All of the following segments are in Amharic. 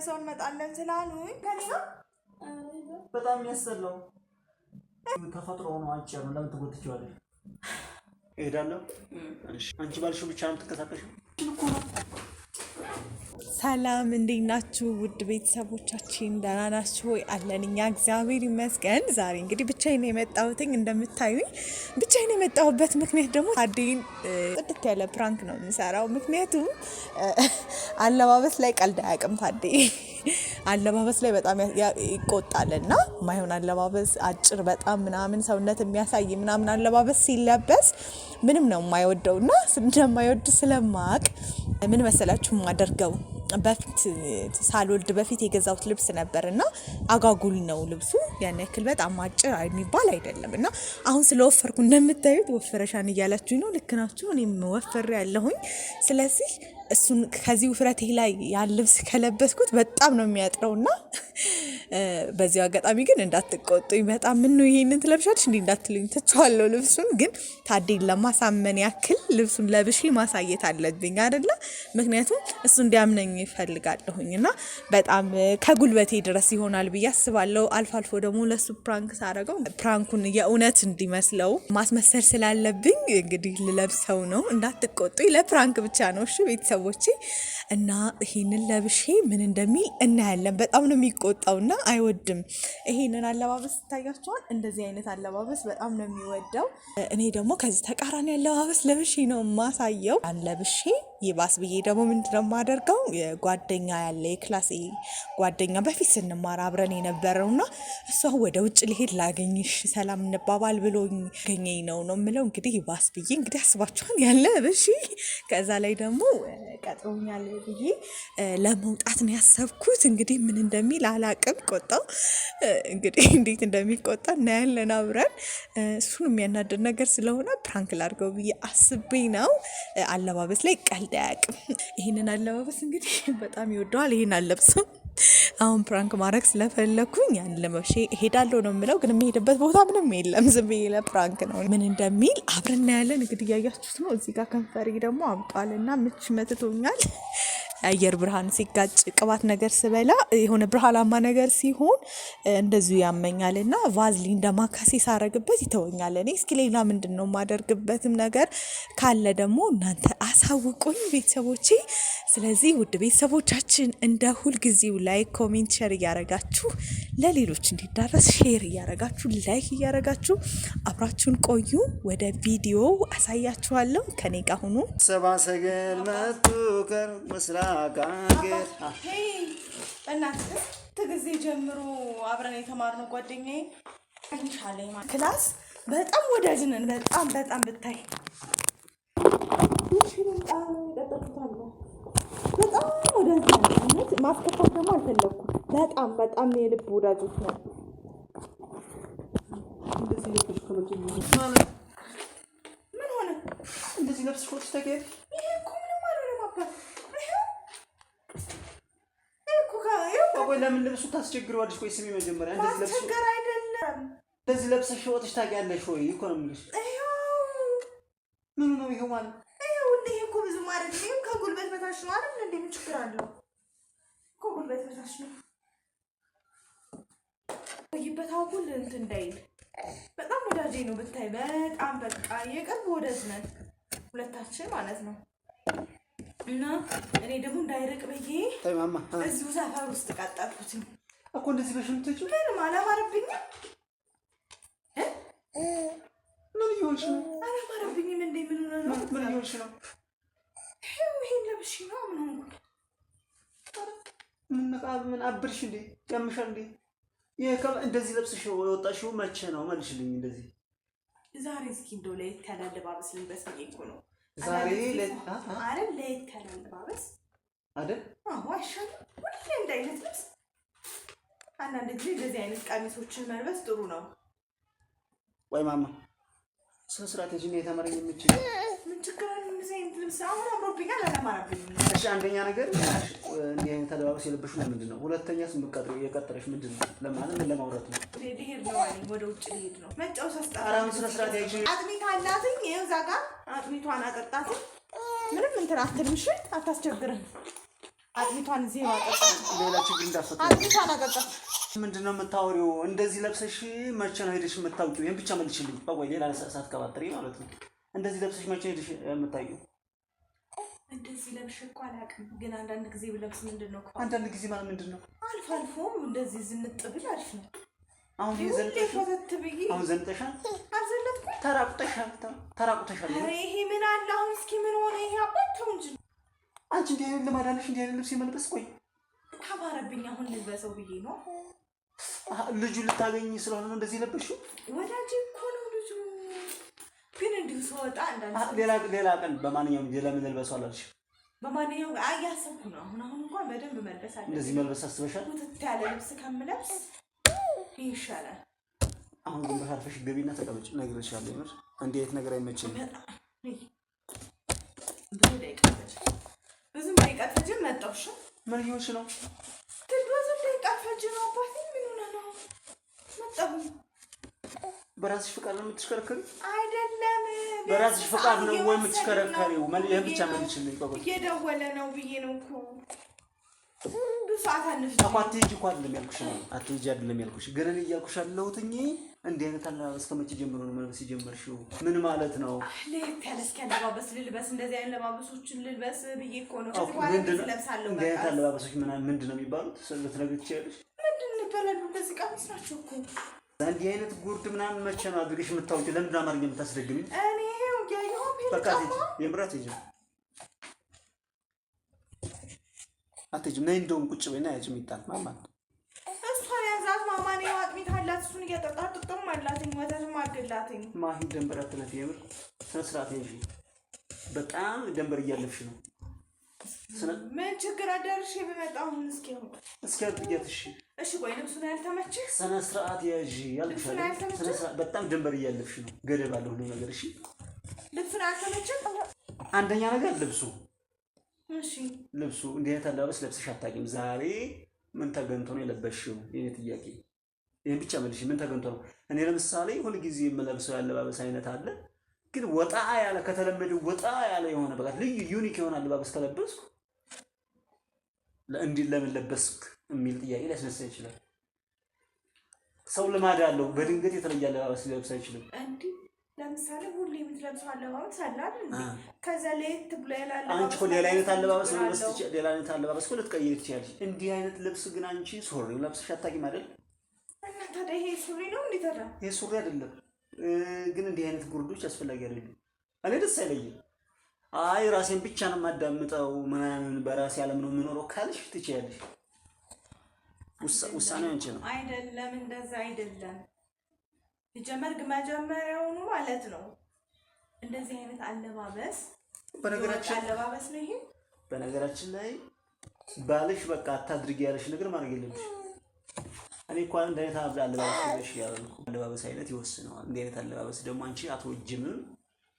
ለብሰውን መጣለን ስላሉኝ ከኔ ጋር በጣም ያሰለው ተፈጥሮ ነው። አንቺ ያለው ለምን ትጎትቻለሽ? እሄዳለሁ። እሺ አንቺ ባልሽው ብቻ ነው ተከሳከሽ። ሰላም እንዴት ናችሁ ውድ ቤተሰቦቻችን? ደህና ናችሁ ወይ? አለን እኛ እግዚአብሔር ይመስገን። ዛሬ እንግዲህ ብቻዬን የመጣሁት እንደምታዩኝ ብቻዬን የመጣሁበት ምክንያት ደግሞ ታዴን ጥድት ያለ ፕራንክ ነው የምሰራው። ምክንያቱም አለባበስ ላይ ቀልድ አያውቅም ታዴ። አለባበስ ላይ በጣም ይቆጣልና ማይሆን አለባበስ አጭር በጣም ምናምን ሰውነት የሚያሳይ ምናምን አለባበስ ሲለበስ ምንም ነው የማይወደውና እንደማይወድ ስለማቅ ምን መሰላችሁ ማደርገው በፊት ሳልወልድ በፊት የገዛሁት ልብስ ነበርና አጋጉል ነው ልብሱ። ያን ያክል በጣም አጭር የሚባል አይደለምና አሁን ስለወፈርኩ እንደምታዩት ወፈረሻን እያላችሁ ነው። ልክ ናችሁ። እኔም ወፈር ያለሁኝ። ስለዚህ እሱን ከዚህ ውፍረቴ ላይ ያን ልብስ ከለበስኩት በጣም ነው የሚያጥረውና በዚህ አጋጣሚ ግን እንዳትቆጡኝ። በጣም ምን ነው ይሄንን ትለብሻለሽ እንዴ እንዳትሉኝ ተቻለው። ልብሱን ግን ታዴን ለማሳመን ያክል ልብሱን ለብሼ ማሳየት አለብኝ አይደለ? ምክንያቱም እሱ እንዲያምነኝ ይፈልጋለሁኝና በጣም ከጉልበቴ ድረስ ይሆናል ብዬ አስባለሁ። አልፎ አልፎ ደግሞ ለሱ ፕራንክ ሳደርገው ፕራንኩን የእውነት እንዲመስለው ማስመሰል ስላለብኝ እንግዲህ ልለብሰው ነው። እንዳትቆጡኝ። ለፕራንክ ብቻ ነው እሺ ቤተሰቦቼ። እና ይሄንን ለብሼ ምን እንደሚል እናያለን። በጣም ነው የሚቆጣውና አይወድም ይሄንን አለባበስ። ታያችኋል። እንደዚህ አይነት አለባበስ በጣም ነው የሚወደው። እኔ ደግሞ ከዚህ ተቃራኒ አለባበስ ለብሼ ነው ማሳየው። ለብሼ ይባስ ብዬ ደግሞ ምንድነው የማደርገው ጓደኛ ያለ የክላሴ ጓደኛ በፊት ስንማር አብረን የነበረውና እሷ ወደ ውጭ ልሄድ ላገኝሽ ሰላም እንባባል ብሎኝ ገኘኝ ነው የምለው። እንግዲህ ይባስ ብዬ እንግዲህ አስባችኋል ያለ እሺ። ከዛ ላይ ደግሞ ቀጥሮኛል ብዬ ለመውጣት ነው ያሰብኩት። እንግዲህ ምን እንደሚል አላቅም። ቆጣው እንግዲህ እንዴት እንደሚቆጣ እናያለን አብረን። እሱን የሚያናድድ ነገር ስለሆነ ፕራንክ ላድርገው ብዬ አስቤ ነው። አለባበስ ላይ ቀልድ አያውቅም። ይሄንን አለባበስ እንግዲህ በጣም ይወደዋል። ይሄን አለብሰው አሁን ፕራንክ ማድረግ ስለፈለኩኝ ያን ለመብሼ እሄዳለሁ ነው የምለው። ግን የሚሄድበት ቦታ ምንም የለም። ዝም ብዬ ለፕራንክ ነው። ምን እንደሚል አብረን እናያለን። እንግዲህ እያያችሁት ነው። እዚህ ጋር ከንፈሬ ደግሞ አብጧልና ምች መትቶኛል። አየር ብርሃን ሲጋጭ ቅባት ነገር ስበላ የሆነ ብርሃናማ ነገር ሲሆን እንደዚሁ ያመኛልና ቫዝሊን እንደማካሴ ሳረግበት ይተወኛል። እኔ እስኪ ሌላ ምንድነው ማደርግበትም ነገር ካለ ደግሞ እናንተ አሳውቁኝ ቤተሰቦቼ። ስለዚህ ውድ ቤተሰቦቻችን እንደ ሁልጊዜው ላይክ፣ ኮሜንት፣ ሼር እያረጋችሁ ለሌሎች እንዲዳረስ ሼር እያረጋችሁ ላይክ እያረጋችሁ አብራችሁን ቆዩ። ወደ ቪዲዮ አሳያችኋለሁ። ከኔ ጋር ሁኑ። ሰባሰገል መቱከር መስራ እናትህ ትግዜ ጀምሮ አብረን የተማርነው ጓደኛዬ ክላስ በጣም ወዳጅ ነን። በጣም በጣም ብታይ በጣም ወዳጅ ነን። ማስከፋት ደግሞ አልፈለኩም። በጣም በጣም የልብ ወዳጆች ነን። ምን ሆነ እንደዚህ ለብስ ፎቶ ተገኘ? ለምን ልብሱ ታስቸግረዋለሽ? ቆይ ስሚ መጀመሪያ እንደዚህ ለብሱ ታስቸግር አይደለም። እንደዚህ ለብሰሽ ወጥሽ ታውቂያለሽ ወይ? እኮ ነው የምልሽ። ምን ነው ይሄው ማለት እንዴ? እኮ ብዙ ማለት ነው። ከጉልበት በታች ነው አይደል? እንዴ ምን ችግር አለው? ከጉልበት በታች ነው። ይበታው ሁሉ እንትን እንዳይል በጣም ወዳጄ ነው ብታይ። በጣም በቃ የቅርብ ወዳጅ ነን ሁለታችን ማለት ነው። እና እኔ ደግሞ እንዳይርቅ ብዬ ማማ እዚሁ ሰፈር ውስጥ ቀጠልኩት እኮ። እንደዚህ በሽምቶቹ ምንም አላማረብኝም። ምን ይሆንሽ ነው? አላማረብኝም። እንዴ ምን ሆነ ነው? ምን ይሆንሽ ነው? ይሄን ለብሽ ነው ምን ሆነ? ምን አብርሽ እንዴ? ያምሻል እንዴ? እንደዚህ ለብስሽ ወጣሽው መቼ ነው? መልሽልኝ። እንደዚህ ዛሬ እስኪ እንደው ላይ ተላልባብስ ልበስ እኮ ነው ዛሬ አይደል? ለየት ያለ አለባበስ አይደል? አዎ አይሻልም? ሁሌ እንዳይነት ልብስ። አንዳንድ ጊዜ እንደዚህ አይነት ቀሚሶችን መልበስ ጥሩ ነው። ወይ ማማ ስነ ስርዓት ልጅ ነው የተመረኝ የምችል ምን ችግር አለ? እንደዚህ አይነት ልብስ አሁን አምሮብኛል አላማረብኝም? እሺ አንደኛ ነገር እንዲህ አይነት አለባበስ የለበሽው ለምንድን ነው? ሁለተኛስ የቀጠረሽ ምንድን ነው? ለማለት ምን ለማውራት ነው? ልሄድ ነው አለኝ። ወደ ውጭ ልሄድ ነው። መጫወት አስጠራ። አራም ስነ ስርዓት ያይሽ አጥሚት አላትኝ። ይኸው እዛ ጋር አጥሚቷን አጠጣትኝ። ምንም እንትን አትልም። እሺ አታስቸግረን። አጥሚቷን እዚህ ማጠጣት ሌላ ችግር እንዳፈጠ አጥሚቷን አጠጣት። ምንድነው የምታወሪው? እንደዚህ ለብሰሽ መቼ ነው ሄደሽ የምታውቂው? ይሄን ብቻ መልሽልኝ። ቆይ ሌላ ሳትቀባጥሪ ማለት ነው። እንደዚህ ለብሰሽ መቼ ሄደሽ የምታውቂው? እንደዚህ ለብሼ እኮ አላውቅም፣ ግን አንዳንድ ጊዜ ብለብስ ምንድነው? አንዳንድ ጊዜ ማለት ምንድነው? አልፎ አልፎ እንደዚህ ዝንጥ ብል አሪፍ ነው። አሁን አሁን ዘንጠሻል? አልዘለጥኩም። ተራቁተሻል። ኧረ ይሄ ምን አለ አሁን? እስኪ ምን ሆነ ይሄ? አባተው እንጂ አንቺ እንዲህ አይነት ልማዳለሽ? እንዲህ አይነት ልብስ የመልበስ? ቆይ ካማረብኝ አሁን ልበሰው ብዬ ነው። ልጁ ልታገኝ ስለሆነ ነው እንደዚህ ለበሽው? ወዳጅ እኮ ነው ልጁ። ግን እንዲሁ ስወጣ አንዳንድ ሌላ ቀን በማንኛውም ለምን ልበሰው አላልሽ? በማንኛውም እያሰብኩ ነው። አሁን እንኳን በደንብ መልበስ አለ። እንደዚህ መልበስ አስበሻል? ውጥት ያለ ልብስ ከምለብስ ይሻላል። አሁን ግን በካርፈሽ ገቢና ተቀመጭ። ነግሬሻለሁ። ይመር እንዴ አይነት ነገር አይመችም። ብዙ ደቂቃ ፈጅ መጣው። እሺ ምን ይሆንሽ ነው? ብዙ ደቂቃ ፈጅ ነው። አባቴ ምን ሆነ ነው? መጣው። በራስሽ ፍቃድ ነው የምትሽከረከሪው? አይደለም። በራስሽ ፍቃድ ነው ወይ የምትሽከረከሪው? ይሄን ብቻ መልሽልኝ። እየደወለ ነው ብዬ ነው እኮ ሰዓት አንፍጅ። አትሄጂ እኮ አይደለም ያልኩሽ ነው። አትሄጂ አይደለም ያልኩሽ። ግን እኔ እያልኩሽ ያለሁት እንዲህ አይነት አለባበስ ከመቼ ጀምሮ ነው መልበስ የጀመርሽው? ምን ማለት ነው? ለየት ያለ እስኪ አለባበስ ልልበስ፣ እንደዚህ አይነት አለባበሶችን ልልበስ ብዬ እኮ ነው። ከዚህ በኋላ ልብሳለሁ። እንዲህ አይነት አለባበሶች ምንድን ነው የሚባሉት? ልትነግሪኝ ትችያለሽ? ምንድን ይባላሉ? እንደዚህ ቀሚስ ናቸው እኮ። እንዲህ አይነት ጉርድ ምናምን መቼ ነው አድርገሽ የምታውቂው? ለምንድን ነው አማርኛ የምታስደግሚኝ? እኔ ያየው በቃ የምራት ሂጂ። አትሄጂም። ነይ እንደውም ቁጭ በይና ያጅ የሚጣል ማማ እሷን ያዛት። ማማ ነው አጥሚት አላት። እሱን እያጠጣት ጥጥም አላትኝ። ወተትም አድላትኝ። ማሂ ደንበር አትለፊ። የምር ስነ ስርዓት ያዥ። በጣም ደንበር እያለፍሽ ነው። ምን ችግር አደርሽ ብመጣ አሁን? እስኪ አጥቂያት። እሺ ቆይ ልብሱን ያልተመችህ ስነ ስርዓት ያዥ ያልኩሽ። ስነ ስርዓት በጣም ደንበር እያለፍሽ ነው። ገደብ አለ ሁሉ ነገር። እሺ ልብሱን ያልተመችህ አንደኛ ነገር ልብሱ እሺ ልብሱ እንዲህ አይነት አለባበስ ለብሰሽ አታውቂም። ዛሬ ምን ተገንቶ ነው የለበሽው? የኔ ጥያቄ ይሄን ብቻ መልሽ። ምን ተገንቶ ነው? እኔ ለምሳሌ ሁሉ ጊዜ የምለብሰው ያለባበስ አይነት አለ፣ ግን ወጣ ያለ ከተለመደው ወጣ ያለ የሆነ በቃ ልዩ ዩኒክ የሆነ አለባበስ ከለበስኩ ለምን ለበስክ የሚል ጥያቄ ሊያስነሳ ይችላል። ሰው ልማድ አለው። በድንገት የተለየ አለባበስ ሊለብስ አይችልም። ለምሳሌ ሁሌ የምትለብሰው አለባበስ አለ አይደል? ከዛ ለየት ብሎ ያላለ አንቺ እኮ ሌላ አይነት አለባበስ ነው ለብሰሽ ሌላ አይነት አለባበስ እኮ ልትቀይሪ ትችያለሽ። እንዲህ አይነት ልብስ ግን አንቺ ሱሪ ለብሰሽ አታውቂም አይደል? እና ታዲያ ይሄ ሱሪ ነው እንዴ? ታዲያ ይሄ ሱሪ አይደለም። ግን እንዲህ አይነት ጉርዶች አስፈላጊ አይደሉም። እኔ ደስ አይለኝም። አይ ራሴን ብቻ ነው የማዳምጠው ምናምን በራሴ ዓለም ነው የምኖረው ካልሽ ትችያለሽ። ውሳኔው አንቺ ነው። አይደለም እንደዛ አይደለም። ጀመርግ መጀመሪያውኑ ማለት ነው እንደዚህ አይነት አለባበስ አለባበስ ነው ይሄ። በነገራችን ላይ ባልሽ በቃ አታድርጊ ያለሽ ነገር ማድረግ የለብሽ። እኔ እንኳን እንደ አይነት አለባበስ ነሽ ያልኩ አለባበስ አይነት ይወስነዋል። እንደ አይነት አለባበስ ደግሞ አንቺ አትወጅምም፣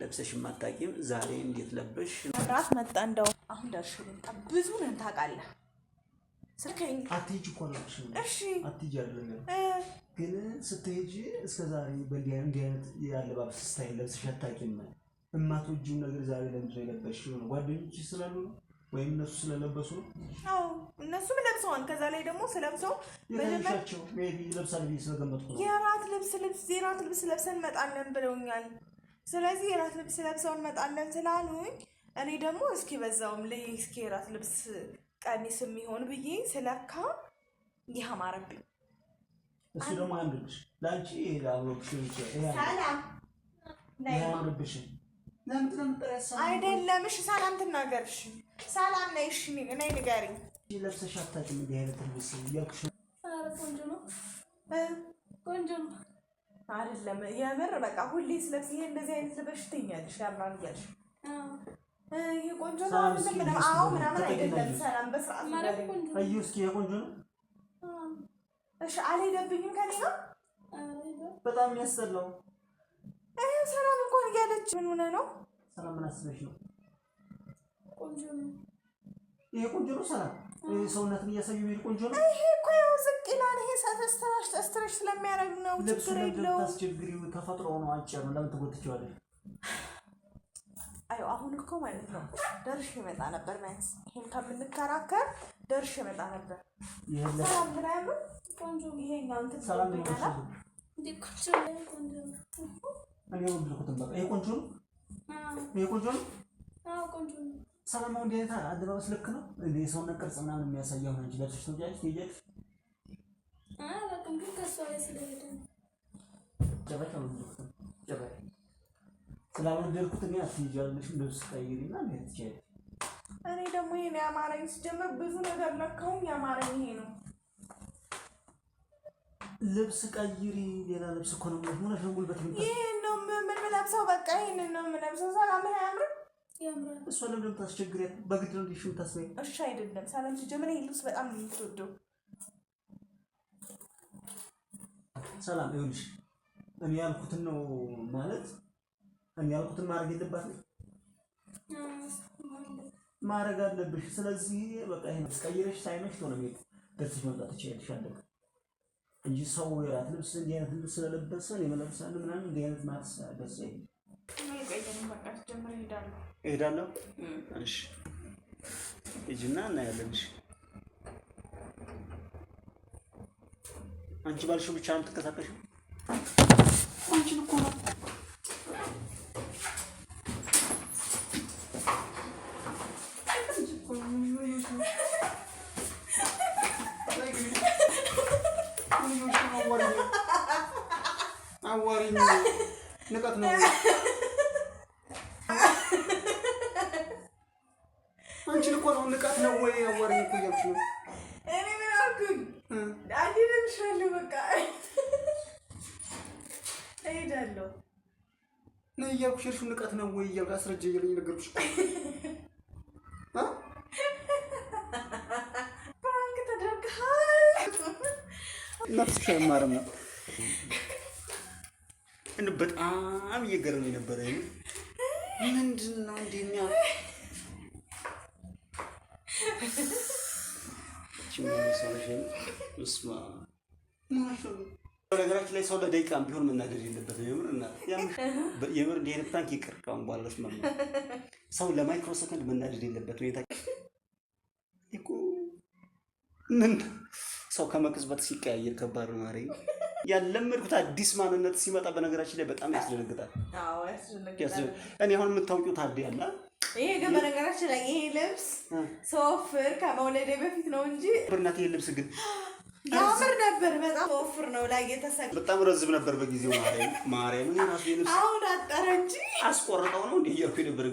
ለብሰሽም አታውቂም። ዛሬ እንዴት ለበሽ? ራስ መጣ እንደው አሁን ደርሽልኝ። ብዙ ነን ታውቃለህ። ስልከኝ አትሄጂ እኮ ነው። እሺ አትሄጂ አይደለም ግን ስትሄጂ እስከዛሬ በእንዲህ አይነት የአለባበስ ስታይል ለብሰሽ አታውቂም። እማትወጂው ነገር ዛሬ ለምንድን ነው የለበሽው? ነው ጓደኞችሽ ስላሉ ነው ወይም እነሱ ስለለበሱ ነው? አዎ እነሱም ለብሰዋል። ከዛ ላይ ደግሞ ስለብሰው በለምሻቸው ሜቢ ለብሳል ብዬ ስለገመጥኩ ነው። የራት ልብስ ለብሰን እንመጣለን ብለውኛል። ስለዚህ የራት ልብስ ለብሰው እንመጣለን ስላሉኝ እኔ ደግሞ እስኪ በዛውም ላይ እስኪ የራት ልብስ ቀሚስ የሚሆን ብዬ ስለካ ይህ አማረብኝ። እሱ ደግሞ አያምርብሽ። ለአንቺ ይሄ አምሮብሽ ይችላል። ሰላም ነይ አምሮብሽ ለምን ተምጥረሳ አይደለም። እሺ ሰላም ትናገርሽ። ሰላም ነይ። እሺ ነይ ንገሪኝ። ለብሰሽ አታውቂም እንዲህ አይነት ልብስ እያልኩሽ። ኧረ ቆንጆ ነው ቆንጆ ነው አይደለም። የምር በቃ ሁሌ ስለብስ ይሄ እንደዚህ አይነት ልበሽ ትኛለሽ ያምራል እያልሽ ይሄ ቆንጆ ነው ምንም አዎ ምናምን አይደለም። ሰላም በስርዓት ማለት ቆንጆ ነው። አዩ እስኪ ቆንጆ ነው። እሺ አልሄደብኝም ከኔ ጋር በጣም የሚያስጠላው ሰላም እንኳን እያለች ምን ሆነ ነው? ሰላም ምን አስበሽ ነው? ቆንጆ ነው ይሄ ቆንጆ ነው። ሰላም ሰውነትን እያሳዩ ይሄ ቆንጆ ነው። ይሄ እኮ ያው ዝቅ ይላል። ይሄ ስትረሽ ስለሚያደርግ ነው። ችግር የለውም። ታስቸግሪው ተፈጥሮ ነው። አንቺ ነው ለምን ትጎትቻለሽ? አዩ አሁን እኮ ማለት ነው ደርሼ እመጣ ነበር ማለት ይሄን ከምንከራከር ደርሼ እመጣ ነበር። ሰላም ምናምን ቆንጆ ይሄኛው እንትን ሰላም ነው እንዴ ቆንጆ ቆንጆ እኔ ወንድልኩት በቃ ይሄ ቆንጆ ነው። ይሄ ቆንጆ ነው። አዎ ቆንጆ ነው። ሰላም ነው። እንዴት አለባበስ ልክ ነው እንዴ? ሰው ነቅርጽ ምናምን የሚያሳየው እንጂ ለብሰሽ ተውጃለሽ ትይያለሽ። በቃ ግን ከሷ ላይ ስለሄደ ነው ጀባታ ነው ጀባታ ስላልወደድኩት እኔ አትይዣለሽ ልብስ ቀይሪና እንዴት ትችያለሽ? እኔ ደግሞ ይሄን ያማረኝ ሲጀመር ብዙ ነገር ለካው ያማረኝ ይሄ ነው። ልብስ ቀይሪ ሌላ ልብስ እኮ ነው ሆነሽ ነው ጉልበት ምን ይሄ ነው ምን ለብሰው በቃ ይሄን ነው ለብሰው ሰላም ያምር ያምራል። እሷ ለምን ታስቸግሪያት? በግድ ነው ልሽም ታስበይ። እሺ አይደለም ሰላም ሲጀመር ይሄ ልብስ በጣም ነው የምትወደው። ሰላም ይኸውልሽ እኔ ያልኩትን ነው ማለት እኔ ያልኩትን ማድረግ የለባትም ማድረግ አለብሽ። ስለዚህ በቃ ይሄን ቀይረሽ ሳይመሽ ነው ነው ደርሰሽ መምጣት ትችያለሽ አለቀ እንጂ ሰው የራት ልብስ እንዲህ አይነት ልብስ ስለለበሰ የመለብሳል ምናምን እንዲህ አይነት ማርስ ደስ ይላል። በቃ ጀምር እሄዳለሁ። እሺ እጅና እናያለንሽ። አንቺ ባልሽው ብቻ ነው ተከታተሽው። አንቺን እኮ ነው አዋሪኝ ንቀት ነው። አንቺን እኮ ነው ንቀት ነው ወይ አዋሪኝ እኮ እያልኩሽ ነው። እኔ ምን አልኩኝ? አንዴ ልብሻለሁ በቃ እሄዳለሁ ነው እያልኩሽ እርሱ ንቀት ነው ወይ እያልኩ አስረጀ እያለኝ ነገርኩሽ እኮ ፕራንክ ተደርገሃል። ነፍስሽ አይማርም ነው እንዴ? በጣም እየገረመኝ ነበረ። ምንድን ነው እንደኛ በነገራችን ላይ ሰው ለደቂቃም ቢሆን መናደድ የለበትም። የምር እንዲህ አይነት ፕራንክ ይቅር ካሁን በኋላ ሰው ለማይክሮ ሰከንድ መናደድ የለበትም። እኮ ምን ሰው ከመቅጽበት ሲቀያየር ከባድ ነው። ማረኝ ያለመድኩት አዲስ ማንነት ሲመጣ በነገራችን ላይ በጣም ያስደነግጣል። አዎ ያስደነግጣል። እኔ አሁን የምታውቂው ታዲያ ያለ ይሄ ግን በነገራችን ላይ ይሄ ልብስ ሶፍር ከመውለዴ በፊት ነው እንጂ ብርናት ይሄ ልብስ ግን ያምር ነበር። በጣም ሶፍር ነው ላይ የተሰቀለ በጣም ረዝም ነበር በጊዜው። ማርያም ራሱ ልብስ አሁን አጠረ እንጂ አስቆርጠው ነው እንዴ እያልኩ ነበር።